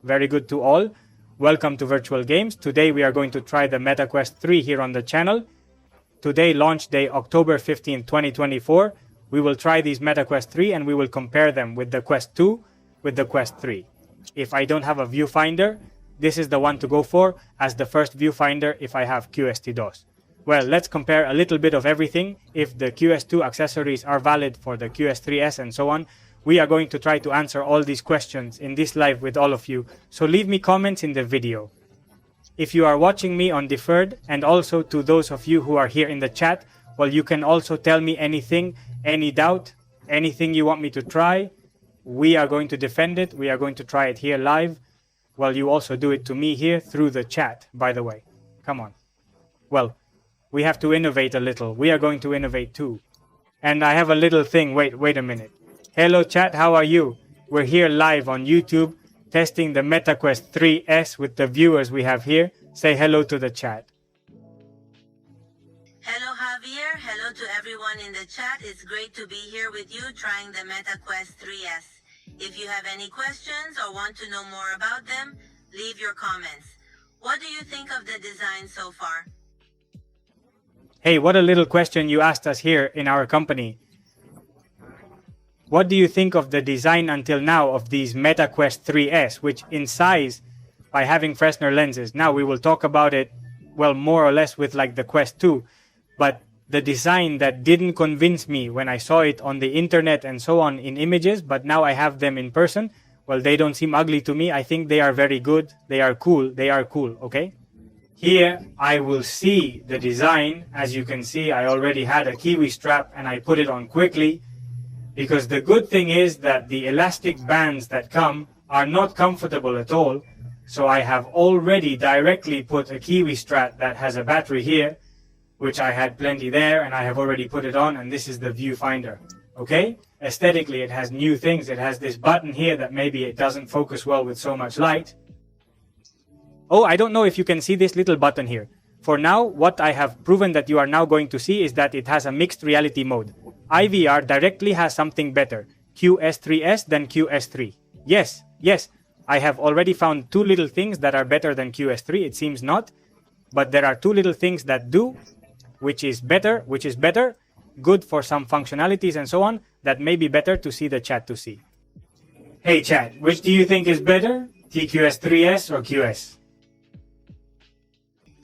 very good to all. Welcome to Virtual Games. Today we are going to try the MetaQuest 3 here on the channel. Today, launch day, October 15, 2024. We will try these MetaQuest 3 and we will compare them with the Quest 2, with the Quest 3. If I don't have a viewfinder, this is the one to go for as the first viewfinder if I have QST2. Well, let's compare a little bit of everything. If the QS2 accessories are valid for the QS3S and so on, we are going to try to answer all these questions in this live with all of you. So leave me comments in the video. If you are watching me on deferred, and also to those of you who are here in the chat, well, you can also tell me anything, any doubt, anything you want me to try. We are going to defend it. We are going to try it here live. Well, you also do it to me here through the chat, by the way. Come on. Well, we have to innovate a little. We are going to innovate too. And I have a little thing. Wait a minute. Hello chat, how are you? We're here live on YouTube testing the MetaQuest 3S with the viewers we have here. Say hello to the chat. Hello Javier, hello to everyone in the chat. It's great to be here with you trying the MetaQuest 3S. If you have any questions or want to know more about them, leave your comments. What do you think of the design so far? Hey, what a little question you asked us here in our company. What do you think of the design until now of these MetaQuest 3S, which in size, by having fresnel lenses, now we will talk about it, well, more or less with like the Quest 2, but the design that didn't convince me when I saw it on the internet and so on in images, but now I have them in person, well, they don't seem ugly to me. I think they are very good. They are cool, okay? Here, I will see the design. As you can see, I already had a kiwi strap and I put it on quickly. Because the good thing is that the elastic bands that come are not comfortable at all. So I have already directly put a kiwi strap that has a battery here, which I had plenty there, and I have already put it on, and this is the viewfinder. Okay? Aesthetically, it has new things. It has this button here that maybe it doesn't focus well with so much light. Oh, I don't know if you can see this little button here. For now, what I have proven that you are now going to see is that it has a mixed reality mode. IVR directly has something better, QS3S than QS3. Yes, I have already found two little things that are better than QS3. It seems not, but there are two little things that do, which is better, good for some functionalities and so on, that may be better to see the chat to see. Hey chat, which do you think is better, TQS3S or QS?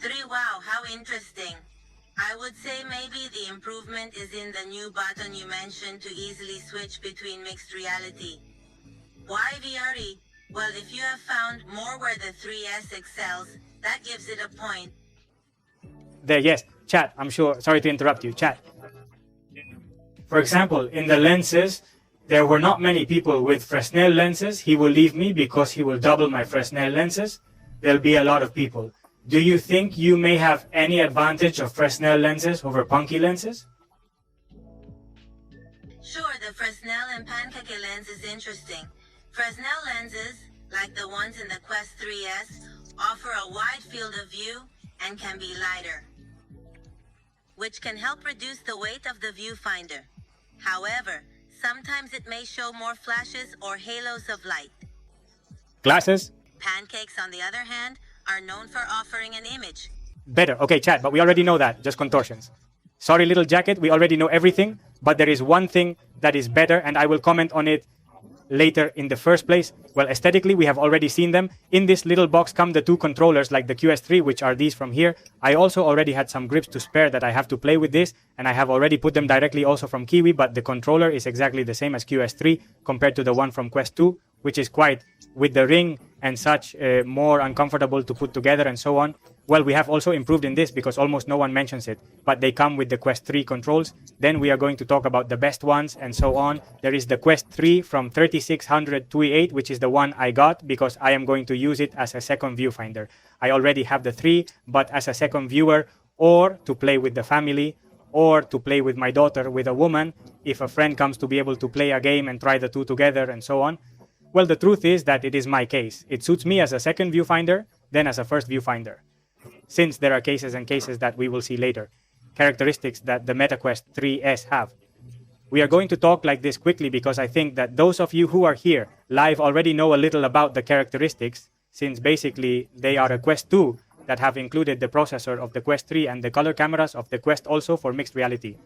3, wow, how interesting. I would say maybe the improvement is in the new button you mentioned to easily switch between mixed reality. Why VRE? Well, if you have found more where the 3S excels, that gives it a point. There, yes, chat, I'm sure, sorry to interrupt you, chat. For example, in the lenses, there were not many people with Fresnel lenses. He will leave me because he will double my Fresnel lenses. There'll be a lot of people. Do you think you may have any advantage of Fresnel lenses over punky lenses? Sure, the Fresnel and pancake lens is interesting. Fresnel lenses, like the ones in the Quest 3S, offer a wide field of view and can be lighter, which can help reduce the weight of the viewfinder. However, sometimes it may show more flashes or halos of light. Glasses? Pancakes, on the other hand, are known for offering an image. Better. Okay, chat, but we already know that. Just contortions. Sorry, little jacket. We already know everything, but there is one thing that is better, and I will comment on it later in the first place. Well, aesthetically, we have already seen them. In this little box come the two controllers like the QS3, which are these from here. I also already had some grips to spare that I have to play with this, and I have already put them directly also from Kiwi, but the controller is exactly the same as QS3 compared to the one from Quest 2, which is quite, with the ring and such, more uncomfortable to put together and so on. Well, we have also improved in this because almost no one mentions it, but they come with the Quest 3 controls. Then we are going to talk about the best ones and so on. There is the Quest 3 from 3600 2E8, which is the one I got because I am going to use it as a second viewfinder. I already have the 3, but as a second viewer, or to play with the family, or to play with my daughter, with a woman, if a friend comes to be able to play a game and try the two together and so on. Well, the truth is that it is my case. It suits me as a second viewfinder, then as a first viewfinder. Since there are cases and cases that we will see later, characteristics that the MetaQuest 3S have. We are going to talk like this quickly because I think that those of you who are here live already know a little about the characteristics, since basically they are a Quest 2 that have included the processor of the Quest 3 and the color cameras of the Quest also for mixed reality,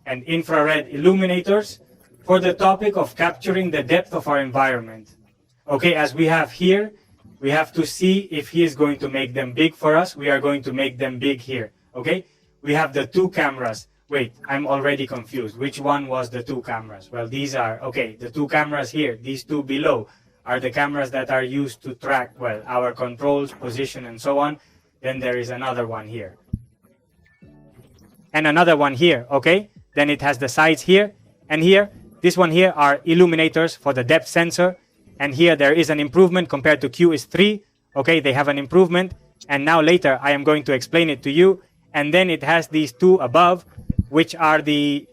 and infrared illuminators for the topic of capturing the depth of our environment. Okay, as we have here, we have to see if he is going to make them big for us. We are going to make them big here. Okay, we have the 2 cameras. Wait, I'm already confused. Which one was the 2 cameras? Well, these are, okay, the 2 cameras here, these 2 below are the cameras that are used to track, well, our controls, position, and so on. Then there is another one here. And another one here, okay? Then it has the sides here and here. This one here are illuminators for the depth sensor. And here there is an improvement compared to QS3. Okay, they have an improvement. And now later I am going to explain it to you. And then it has these 2 above, which are the,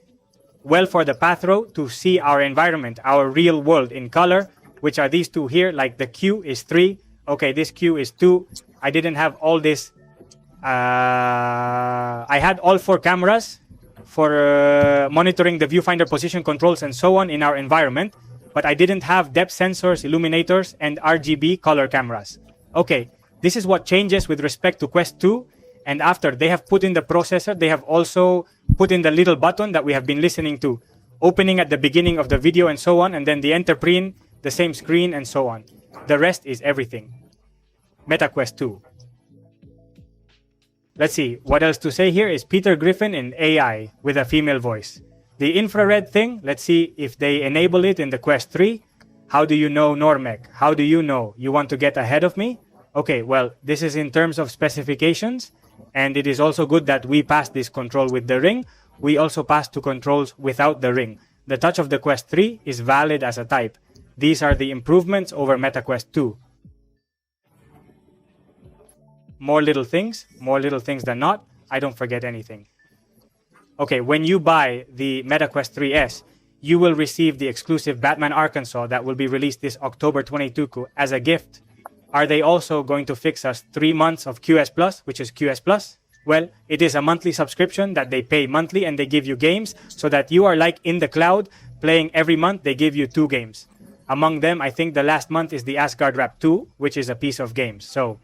well, for the pathro to see our environment, our real world in color, which are these 2 here, like the Q is 3. Okay, this Q is 2. I didn't have all this. I had all 4 cameras for monitoring the viewfinder position controls and so on in our environment, but I didn't have depth sensors, illuminators, and RGB color cameras. Okay, this is what changes with respect to Quest 2. And after they have put in the processor, they have also put in the little button that we have been listening to, opening at the beginning of the video and so on, and then the enter print, the same screen, and so on. The rest is everything. MetaQuest 2. Let's see, what else to say here is Peter Griffin in AI with a female voice. The infrared thing, let's see if they enable it in the Quest 3. How do you know, Normek? How do you know? You want to get ahead of me? Okay, well, this is in terms of specifications. And it is also good that we passed this control with the ring. We also passed to controls without the ring. The touch of the Quest 3 is valid as a type. These are the improvements over MetaQuest 2. More little things than not. I don't forget anything. Okay, when you buy the MetaQuest 3S, you will receive the exclusive Batman Arkansas that will be released this October 22 as a gift. Are they also going to fix us 3 months of QS Plus, which is QS Plus? Well, it is a monthly subscription that they pay monthly and they give you games so that you are like in the cloud playing every month. They give you 2 games. Among them, I think the last month is the Asgard Wrap 2, which is a piece of games. So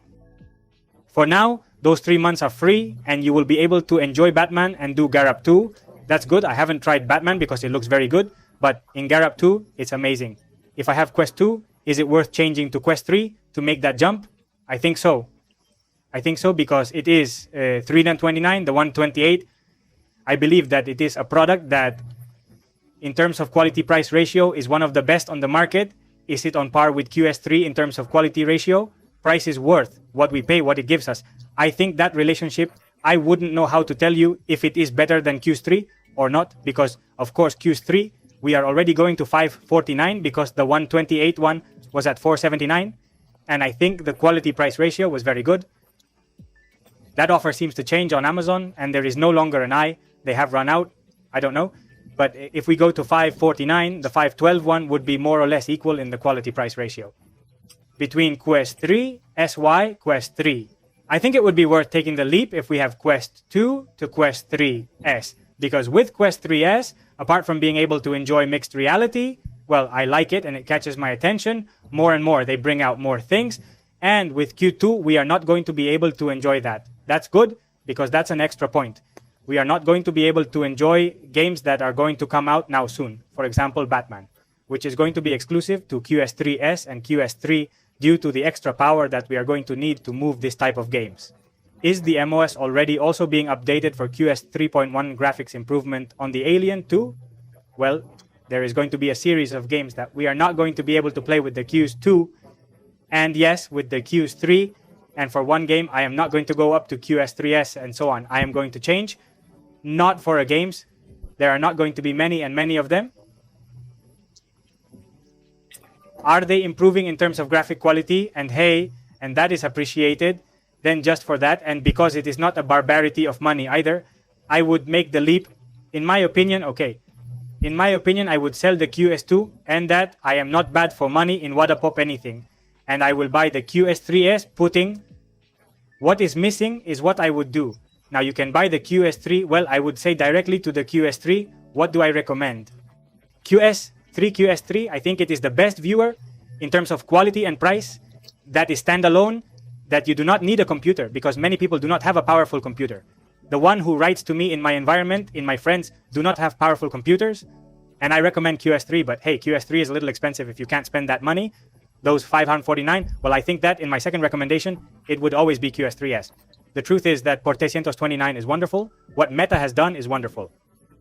for now, those 3 months are free and you will be able to enjoy Batman and do Garab 2. That's good. I haven't tried Batman because it looks very good, but in Garab 2, it's amazing. If I have Quest 2, is it worth changing to Quest 3 to make that jump? I think so. I think so because it is 329, the 128. I believe that it is a product that, in terms of quality price ratio, is one of the best on the market. Is it on par with QS3 in terms of quality ratio? Price is worth what we pay, what it gives us. I think that relationship, I wouldn't know how to tell you if it is better than QS3 or not, because of course QS3, we are already going to 549 because the 128 one was at 479. And I think the quality price ratio was very good. That offer seems to change on Amazon and there is no longer an I. They have run out. I don't know. But if we go to 549, the 512 one would be more or less equal in the quality price ratio. Between Quest 3, SY, Quest 3. I think it would be worth taking the leap if we have Quest 2 to Quest 3S. Because with Quest 3S, apart from being able to enjoy mixed reality, well, I like it and it catches my attention. More and more, they bring out more things. And with Q2, we are not going to be able to enjoy that. That's good because that's an extra point. We are not going to be able to enjoy games that are going to come out now soon. For example, Batman, which is going to be exclusive to QS3S and QS3 due to the extra power that we are going to need to move this type of games. Is the MOS already also being updated for QS 3.1 graphics improvement on the Alien 2? Well, there is going to be a series of games that we are not going to be able to play with the QS2, and yes, with the QS3, and for one game, I am not going to go up to QS3S and so on. I am going to change, not for a games. There are not going to be many and many of them. Are they improving in terms of graphic quality? And hey, and that is appreciated. Then just for that, and because it is not a barbarity of money either, I would make the leap. In my opinion, okay. In my opinion, I would sell the QS2 and that I am not bad for money in Wallapop anything. And I will buy the QS3S putting what is missing is what I would do. Now you can buy the QS3. Well, I would say directly to the QS3, what do I recommend? QS3, I think it is the best viewer in terms of quality and price that is standalone, that you do not need a computer, because many people do not have a powerful computer. The one who writes to me in my environment, in my friends, do not have powerful computers, and I recommend QS3, but hey, QS3 is a little expensive if you can't spend that money. Those $549, well, I think that in my second recommendation, it would always be QS3S. The truth is that Porte 129 is wonderful. What Meta has done is wonderful.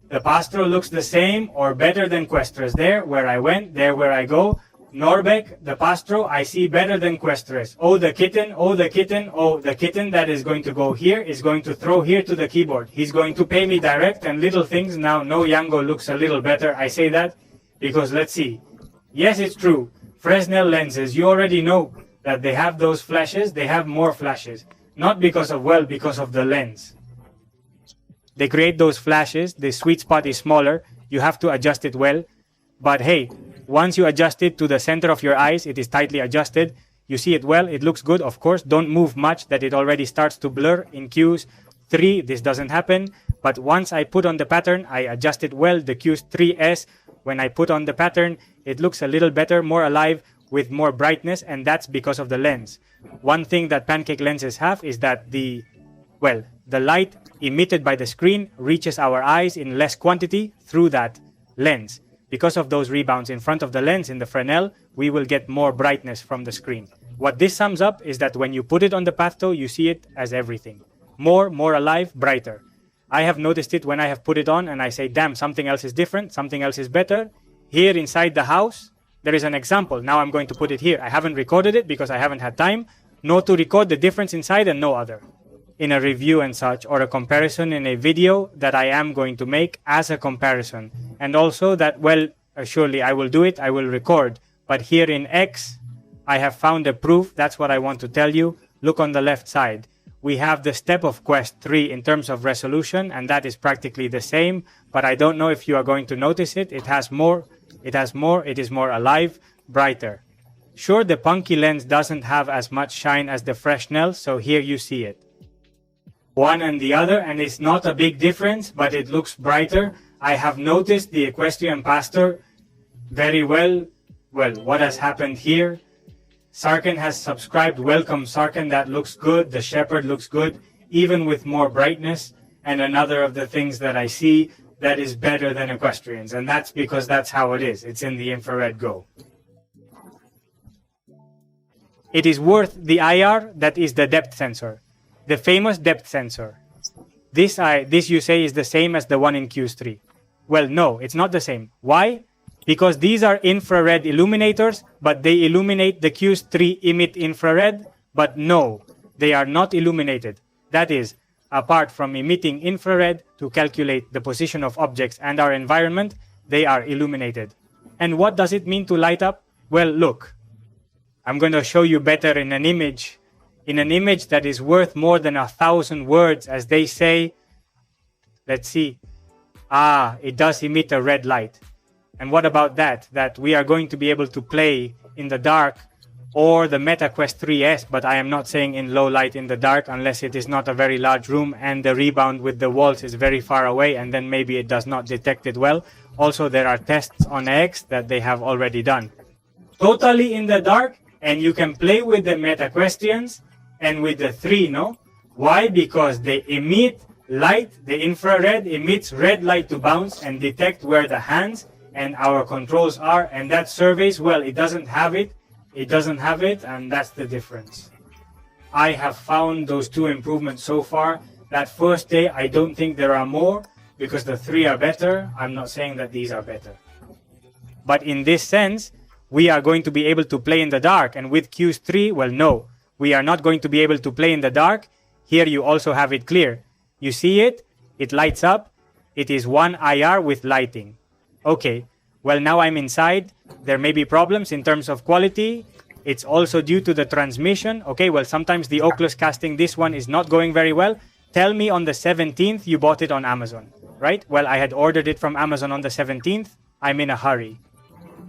The Pastro looks the same or better than Questres. There where I went, there where I go. Norbeck, the Pastro, I see better than Questres. Oh, the kitten, oh, the kitten, oh, the kitten that is going to go here is going to throw here to the keyboard. He's going to pay me direct and little things. Now, no Yango looks a little better. I say that because let's see. Yes, it's true. Fresnel lenses, you already know that they have those flashes. They have more flashes. Not because of, well, because of the lens. They create those flashes. The sweet spot is smaller. You have to adjust it well. But hey, once you adjust it to the center of your eyes, it is tightly adjusted. You see it well. It looks good, of course. Don't move much that it already starts to blur. In Q3, this doesn't happen. But once I put on the pattern, I adjust it well. The Q3S, when I put on the pattern, it looks a little better, more alive, with more brightness, and that's because of the lens. One thing that pancake lenses have is that the light emitted by the screen reaches our eyes in less quantity through that lens. Because of those rebounds in front of the lens in the Fresnel, we will get more brightness from the screen. What this sums up is that when you put it on the Pathto, you see it as everything. More alive, brighter. I have noticed it when I have put it on and I say, damn, something else is different, something else is better. Here inside the house, there is an example. Now I'm going to put it here. I haven't recorded it because I haven't had time, nor to record the difference inside and no other. In a review and such, or a comparison in a video that I am going to make as a comparison. And also that, well, surely I will do it, I will record. But here in X, I have found a proof. That's what I want to tell you. Look on the left side. We have the step of Quest 3 in terms of resolution, and that is practically the same. But I don't know if you are going to notice it. It is more alive, brighter. Sure, the Punky lens doesn't have as much shine as the Fresnel, so here you see it. One and the other, and it's not a big difference, but it looks brighter. I have noticed the Equestrian Pastor very well. Well, what has happened here? Sarken has subscribed. Welcome, Sarken. That looks good. The Shepherd looks good, even with more brightness. And another of the things that I see that is better than Equestrians, and that's because that's how it is. It's in the infrared Go. It is worth the IR, that is the depth sensor. The famous depth sensor. This you say is the same as the one in Q3. Well, no, it's not the same. Why? Because these are infrared illuminators, but they illuminate the Q3 emit infrared, but no, they are not illuminated. That is, apart from emitting infrared to calculate the position of objects and our environment, they are illuminated. And what does it mean to light up? Well, look, I'm going to show you better in an image that is worth more than 1,000 words, as they say. Let's see. It does emit a red light. And what about that? That we are going to be able to play in the dark, or the Meta Quest 3S, but I am not saying in low light in the dark unless it is not a very large room and the rebound with the walls is very far away, and then maybe it does not detect it well. Also, there are tests on X that they have already done. Totally in the dark, and you can play with the Meta Questions and with the 3, no? Why? Because they emit light. The infrared emits red light to bounce and detect where the hands and our controls are, and that surveys, well, it doesn't have it, and that's the difference. I have found those two improvements so far. That first day, I don't think there are more, because the 3 are better. I'm not saying that these are better. But in this sense, we are going to be able to play in the dark, and with Q3, well, no. We are not going to be able to play in the dark. Here you also have it clear. You see it, it lights up, it is one IR with lighting. Okay, well, now I'm inside. There may be problems in terms of quality. It's also due to the transmission. Okay, well, sometimes the Oculus casting, this one is not going very well. Tell me on the 17th you bought it on Amazon, right? Well, I had ordered it from Amazon on the 17th. I'm in a hurry.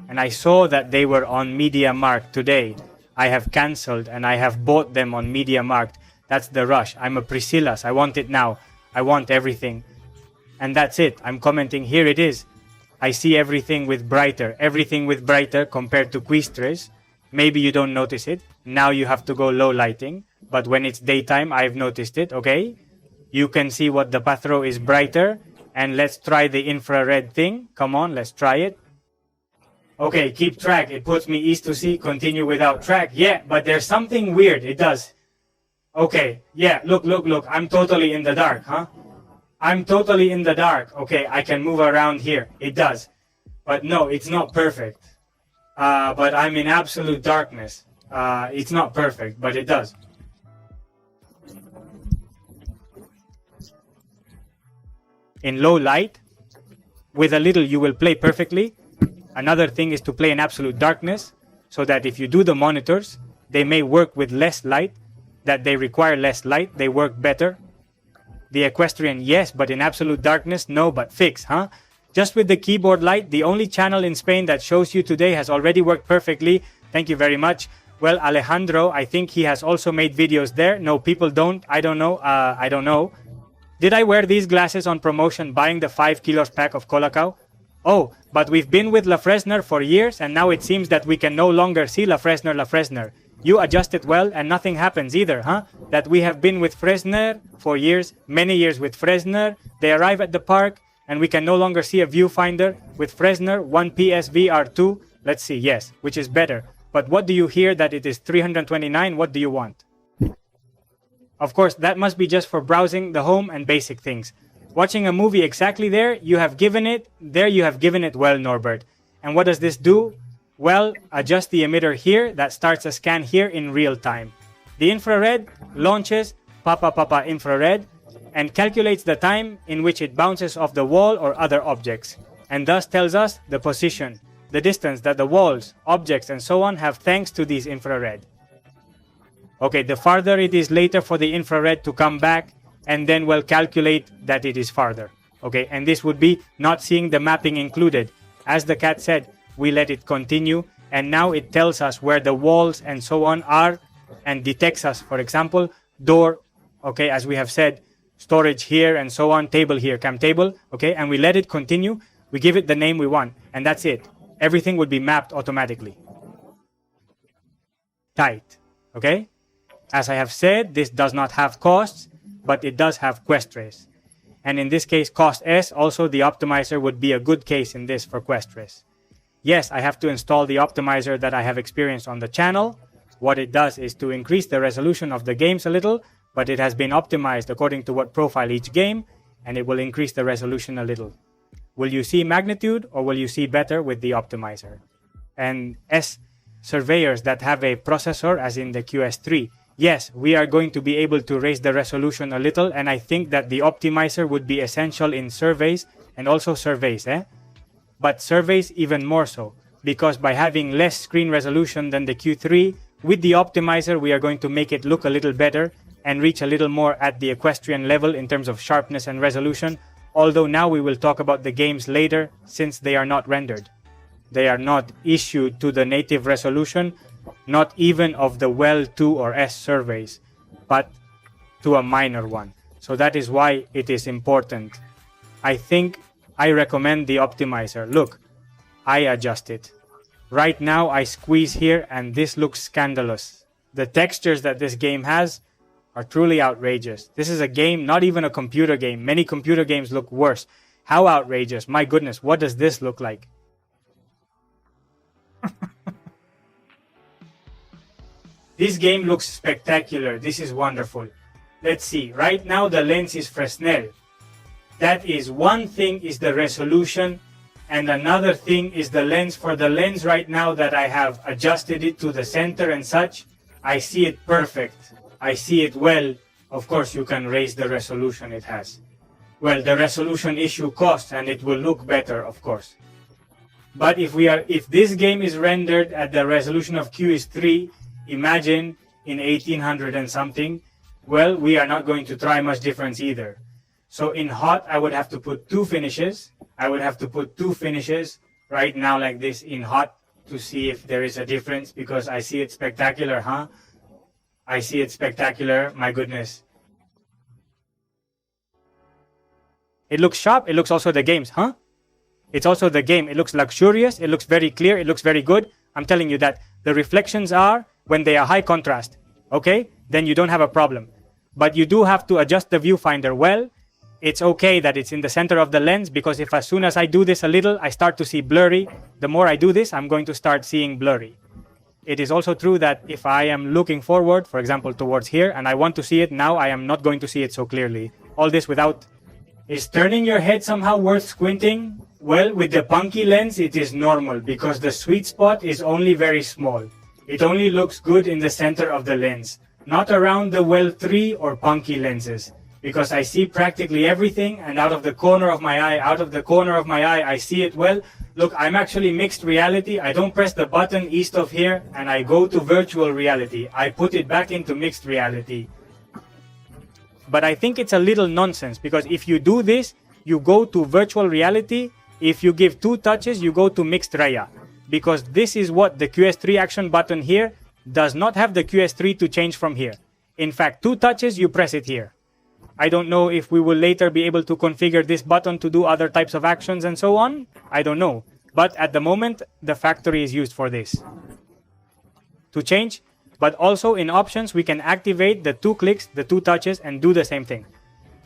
And I saw that they were on MediaMarkt today. I have cancelled and I have bought them on MediaMarkt. That's the rush. I'm a Priscilla's. I want it now. I want everything. And that's it. I'm commenting, here it is. I see everything with brighter compared to Quistres. Maybe you don't notice it. Now you have to go low lighting. But when it's daytime, I've noticed it, okay? You can see what the pathro is brighter. And let's try the infrared thing. Come on, let's try it. Okay, keep track. It puts me east to sea. Continue without track. Yeah, but there's something weird. It does. Okay, yeah, look. I'm totally in the dark, huh? I'm totally in the dark. Okay, I can move around here. It does. But no, it's not perfect. But I'm in absolute darkness. It's not perfect, but it does. In low light, with a little you will play perfectly. Another thing is to play in absolute darkness, so that if you do the monitors, they may work with less light, that they require less light, they work better. The equestrian, yes, but in absolute darkness, no, but fix, huh? Just with the keyboard light, the only channel in Spain that shows you today has already worked perfectly. Thank you very much. Well, Alejandro, I think he has also made videos there. No, people don't. I don't know. Did I wear these glasses on promotion buying the 5 kilos pack of Colacao? Oh, but we've been with La Fresner for years and now it seems that we can no longer see La Fresner. You adjust it well and nothing happens either, huh? That we have been with Fresner for years, many years with Fresner. They arrive at the park and we can no longer see a viewfinder. With Fresner, 1 PSVR2. Let's see, yes, which is better. But what do you hear that it is 329? What do you want? Of course, that must be just for browsing the home and basic things. Watching a movie exactly there, you have given it well, Norbert. And what does this do? Well, adjust the emitter here, that starts a scan here in real time. The infrared launches papa infrared and calculates the time in which it bounces off the wall or other objects, and thus tells us the position, the distance that the walls, objects and so on have thanks to these infrared. Okay, the farther it is later for the infrared to come back, and then we'll calculate that it is farther. Okay, and this would be not seeing the mapping included. As the cat said, we let it continue, and now it tells us where the walls and so on are, and detects us, for example, door, okay, as we have said, storage here and so on, table here, cam table, okay, and we let it continue, we give it the name we want, and that's it. Everything would be mapped automatically. Tight, okay? As I have said, this does not have costs, but it does have Questres. And in this case, cost S, also the optimizer would be a good case in this for Questres. Yes, I have to install the optimizer that I have experienced on the channel. What it does is to increase the resolution of the games a little, but it has been optimized according to what profile each game, and it will increase the resolution a little. Will you see magnitude or will you see better with the optimizer? And S surveyors that have a processor, as in the QS3, yes, we are going to be able to raise the resolution a little, and I think that the optimizer would be essential in surveys and also surveys, But surveys even more so, because by having less screen resolution than the Q3, with the optimizer we are going to make it look a little better and reach a little more at the equestrian level in terms of sharpness and resolution, although now we will talk about the games later since they are not rendered. They are not issued to the native resolution, not even of the WEL 2 or S surveys, but to a minor one. So that is why it is important. I think I recommend the optimizer. Look, I adjust it. Right now I squeeze here and this looks scandalous. The textures that this game has are truly outrageous. This is a game, not even a computer game. Many computer games look worse. How outrageous. My goodness, what does this look like? This game looks spectacular. This is wonderful. Let's see. Right now the lens is fresnel. That is, one thing is the resolution and another thing is the lens. For the lens right now that I have adjusted it to the center and such, I see it perfect. I see it well. Of course you can raise the resolution it has. Well, the resolution issue costs and it will look better, of course. But if this game is rendered at the resolution of QS3, imagine in 1800 and something, well, we are not going to try much difference either. So in hot, I would have to put two finishes. I would have to put two finishes right now like this in hot to see if there is a difference, because I see it spectacular, huh? I see it spectacular, my goodness. It looks sharp. It looks also the games, huh? It's also the game. It looks luxurious. It looks very clear. It looks very good. I'm telling you that the reflections are when they are high contrast. Okay? Then you don't have a problem. But you do have to adjust the viewfinder well. It's okay that it's in the center of the lens, because if as soon as I do this a little, I start to see blurry. The more I do this, I'm going to start seeing blurry. It is also true that if I am looking forward, for example, towards here, and I want to see it now, I am not going to see it so clearly. All this without... Is turning your head somehow worth squinting? Well, with the punky lens, it is normal, because the sweet spot is only very small. It only looks good in the center of the lens, not around the well 3 or punky lenses. Because I see practically everything, and out of the corner of my eye, I see it well. Look, I'm actually mixed reality. I don't press the button east of here, and I go to virtual reality. I put it back into mixed reality. But I think it's a little nonsense, because if you do this, you go to virtual reality. If you give 2 touches, you go to mixed Raya. Because this is what the QS3 action button here does not have the QS3 to change from here. In fact, 2 touches, you press it here. I don't know if we will later be able to configure this button to do other types of actions and so on. I don't know. But at the moment, the factory is used for this. To change, but also in options, we can activate the 2 clicks, the 2 touches, and do the same thing.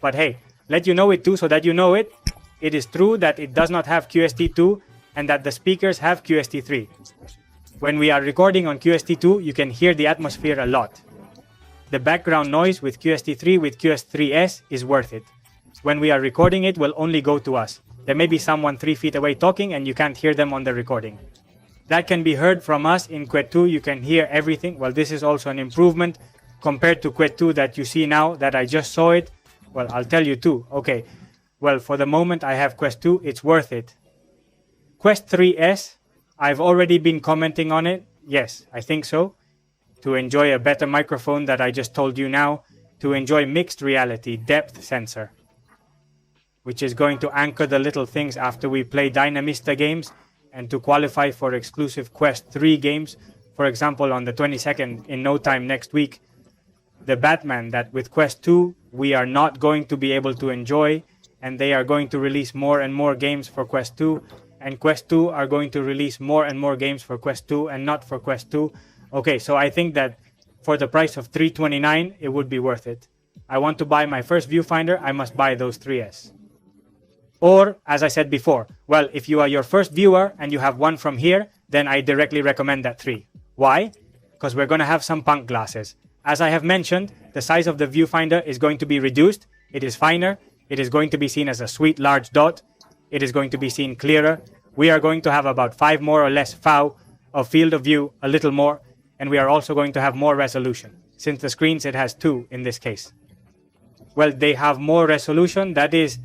But hey, let you know it too, so that you know it. It is true that it does not have QST2 and that the speakers have QST3. When we are recording on QST2, you can hear the atmosphere a lot. The background noise with QST3 with QS3S is worth it. When we are recording, it will only go to us. There may be someone 3 feet away talking and you can't hear them on the recording. That can be heard from us in Quet 2. You can hear everything. Well, this is also an improvement compared to Quet 2 that you see now, that I just saw it. Well, I'll tell you too. Okay. Well, for the moment I have Quest 2. It's worth it. Quest 3S, I've already been commenting on it. Yes, I think so. To enjoy a better microphone that I just told you now, to enjoy mixed reality, depth sensor, which is going to anchor the little things after we play Dynamista games, and to qualify for exclusive Quest 3 games, for example on the 22nd in no time next week, the Batman that with Quest 2 we are not going to be able to enjoy, and they are going to release more and more games for Quest 2, and Quest 2 are going to release more and more games for Quest 2 and not for Quest 2. Okay, so I think that for the price of $329, it would be worth it. I want to buy my first viewfinder, I must buy those 3S. Or, as I said before, well, if you are your first viewer and you have one from here, then I directly recommend that 3. Why? Because we're going to have some punk glasses. As I have mentioned, the size of the viewfinder is going to be reduced. It is finer. It is going to be seen as a sweet large dot. It is going to be seen clearer. We are going to have about 5 more or less FAW of field of view, a little more. And we are also going to have more resolution. Since the screens, it has 2 in this case. Well, they have more resolution. That is,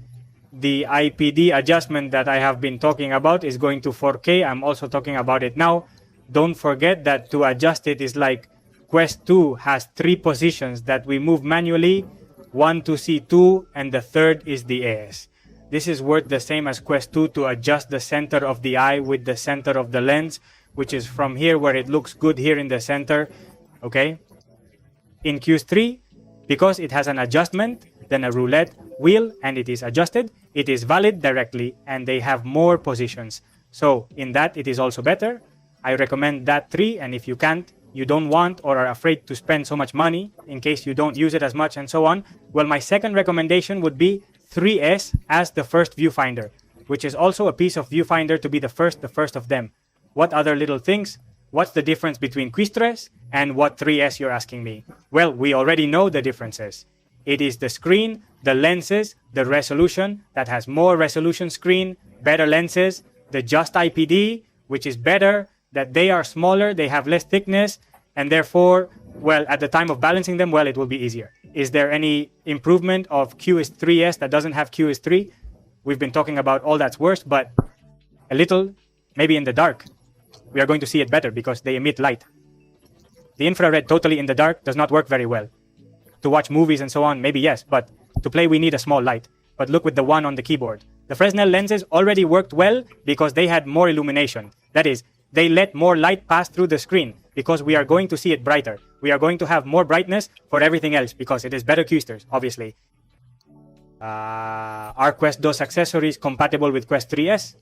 the IPD adjustment that I have been talking about is going to 4K. I'm also talking about it now. Don't forget that to adjust it is like Quest 2 has 3 positions that we move manually. 1 to C2 and the third is the AS. This is worth the same as Quest 2 to adjust the center of the eye with the center of the lens, which is from here where it looks good here in the center. Okay. In Q3, because it has an adjustment, then a roulette wheel, and it is adjusted, it is valid directly, and they have more positions. So in that, it is also better. I recommend that 3, and if you can't, you don't want or are afraid to spend so much money in case you don't use it as much and so on, well, my second recommendation would be 3S as the first viewfinder, which is also a piece of viewfinder to be the first of them. What other little things? What's the difference between Quistres and what 3S you're asking me? Well, we already know the differences. It is the screen, the lenses, the resolution that has more resolution screen, better lenses, the just IPD, which is better, that they are smaller, they have less thickness, and therefore, well, at the time of balancing them, well, it will be easier. Is there any improvement of QS3S that doesn't have QS3? We've been talking about all that's worse, but a little, maybe in the dark, we are going to see it better because they emit light. The infrared totally in the dark does not work very well. To watch movies and so on, maybe yes, but to play we need a small light. But look with the one on the keyboard. The Fresnel lenses already worked well because they had more illumination. That is, they let more light pass through the screen because we are going to see it brighter. We are going to have more brightness for everything else because it is better Quisters, obviously. Are Quest 2 accessories compatible with Quest 3S?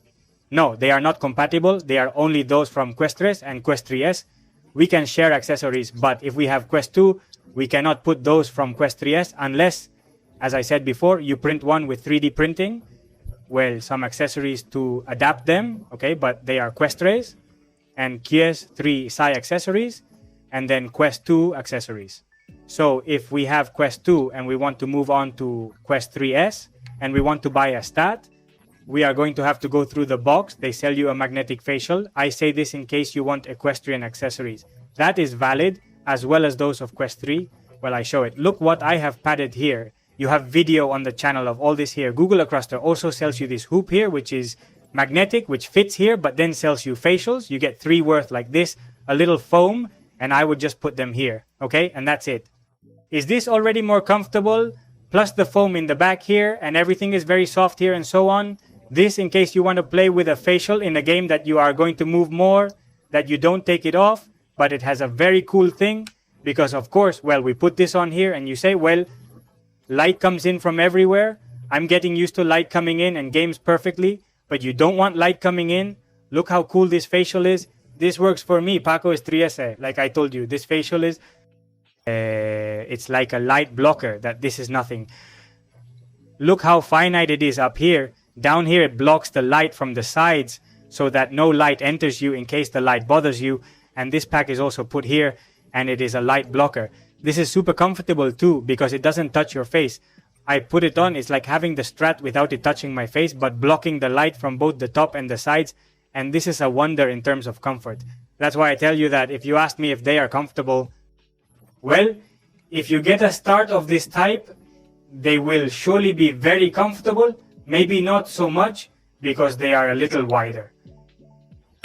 No, they are not compatible. They are only those from Quest 3 and Quest 3S. We can share accessories, but if we have Quest 2, we cannot put those from Quest 3S unless, as I said before, you print one with 3D printing, well, some accessories to adapt them, okay, but they are Quest 3 and QS3 Psi accessories, and then Quest 2 accessories. So if we have Quest 2 and we want to move on to Quest 3S and we want to buy a stat, we are going to have to go through the box. They sell you a magnetic facial. I say this in case you want equestrian accessories. That is valid, as well as those of Quest 3. Well, I show it. Look what I have padded here. You have video on the channel of all this here. Google Acroster also sells you this hoop here, which is magnetic, which fits here, but then sells you facials. You get 3 worth like this, a little foam, and I would just put them here, okay? And that's it. Is this already more comfortable? Plus the foam in the back here, and everything is very soft here and so on. This, in case you want to play with a facial in a game that you are going to move more, that you don't take it off, but it has a very cool thing, because of course, well, we put this on here and you say, well, light comes in from everywhere. I'm getting used to light coming in and games perfectly, but you don't want light coming in. Look how cool this facial is. This works for me. Paco es 3S, like I told you. This facial is, it's like a light blocker, that this is nothing. Look how finite it is up here. Down here it blocks the light from the sides so that no light enters you in case the light bothers you. And this pack is also put here and it is a light blocker. This is super comfortable too because it doesn't touch your face. I put it on, it's like having the Strat without it touching my face, but blocking the light from both the top and the sides. And this is a wonder in terms of comfort. That's why I tell you that if you ask me if they are comfortable, well, if you get a start of this type, they will surely be very comfortable. Maybe not so much because they are a little wider.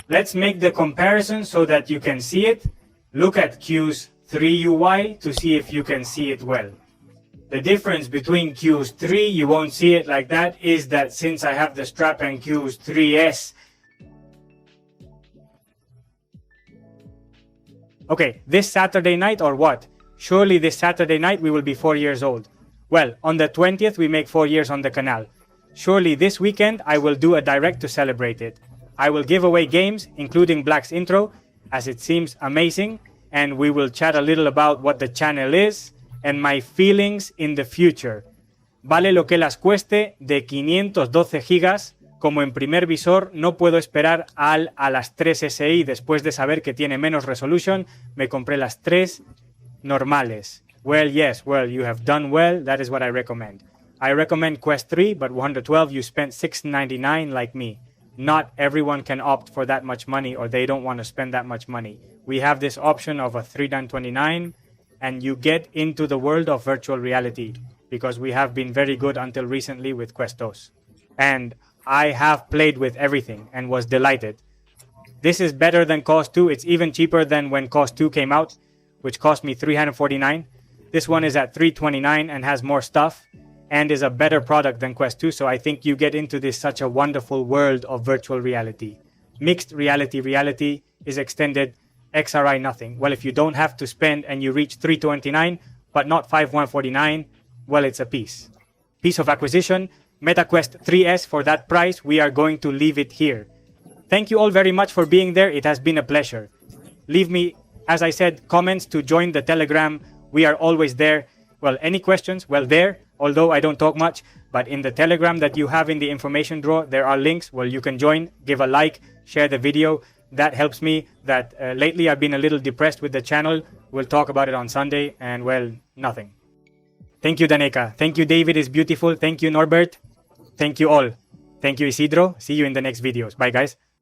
Let's make the comparison so that you can see it. Look at Q's 3 UI to see if you can see it well. The difference between Q's 3, you won't see it like that, is that since I have the strap and Q's 3S. Okay, this Saturday night or what? Surely this Saturday night we will be 4 years old. Well, on the 20th we make 4 years on the canal. Surely this weekend I will do a direct to celebrate it. I will give away games, including Black's intro, as it seems amazing, and we will chat a little about what the channel is and my feelings in the future. Vale lo que las cueste, de 512 gigas, como en primer visor no puedo esperar a las 3 SI después de saber que tiene menos resolution, me compré las 3 normales. Well, yes, well, you have done well, that is what I recommend. I recommend Quest 3, but 112 you spent $699 like me. Not everyone can opt for that much money or they don't want to spend that much money. We have this option of a $329 and you get into the world of virtual reality because we have been very good until recently with Quest 2. And I have played with everything and was delighted. This is better than Cost 2. It's even cheaper than when Cost 2 came out, which cost me $349. This one is at $329 and has more stuff and is a better product than Quest 2. So I think you get into this such a wonderful world of virtual reality. Mixed reality is extended, XRI nothing. Well, if you don't have to spend and you reach $329 but not $5,149, well, it's a piece of acquisition. MetaQuest 3S for that price, we are going to leave it here. Thank you all very much for being there. It has been a pleasure. Leave me, as I said, comments to join the Telegram. We are always there. Well, any questions? Well, there, although I don't talk much, but in the Telegram that you have in the information drawer, there are links. Well, you can join, give a like, share the video. That helps me. That lately I've been a little depressed with the channel. We'll talk about it on Sunday and, well, nothing. Thank you, Daneka. Thank you, David is beautiful. Thank you, Norbert. Thank you all. Thank you, Isidro. See you in the next videos. Bye, guys.